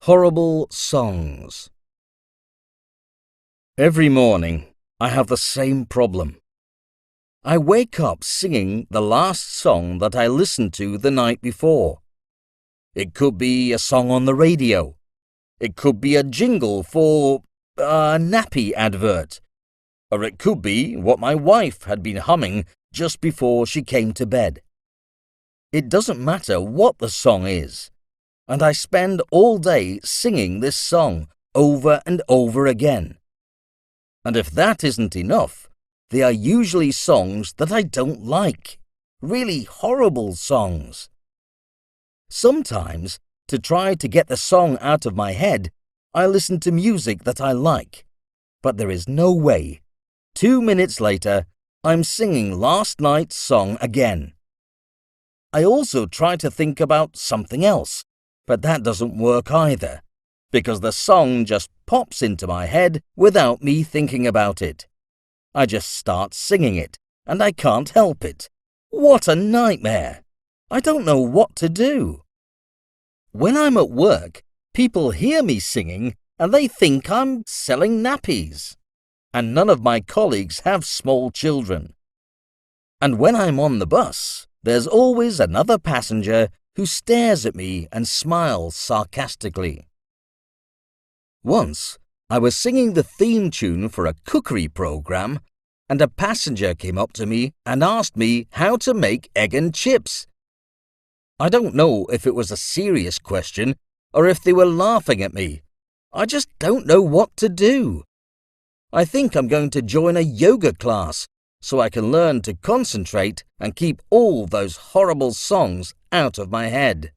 Horrible songs. Every morning, I have the same problem. I wake up singing the last song that I listened to the night before. It could be a song on the radio. It could be a jingle for a nappy advert. Or it could be what my wife had been humming just before she came to bed. It doesn't matter what the song is. And I spend all day singing this song over and over again. And if that isn't enough, they are usually songs that I don't like. Really horrible songs. Sometimes, to try to get the song out of my head, I listen to music that I like. But there is no way. 2 minutes later, I'm singing last night's song again. I also try to think about something else. But that doesn't work either, because the song just pops into my head without me thinking about it. I just start singing it, and I can't help it. What a nightmare! I don't know what to do. When I'm at work, people hear me singing, and they think I'm selling nappies. And none of my colleagues have small children. And when I'm on the bus, there's always another passenger who stares at me and smiles sarcastically. Once, I was singing the theme tune for a cookery program, and a passenger came up to me and asked me how to make egg and chips. I don't know if it was a serious question or if they were laughing at me. I just don't know what to do. I think I'm going to join a yoga class so I can learn to concentrate and keep all those horrible songs out of my head.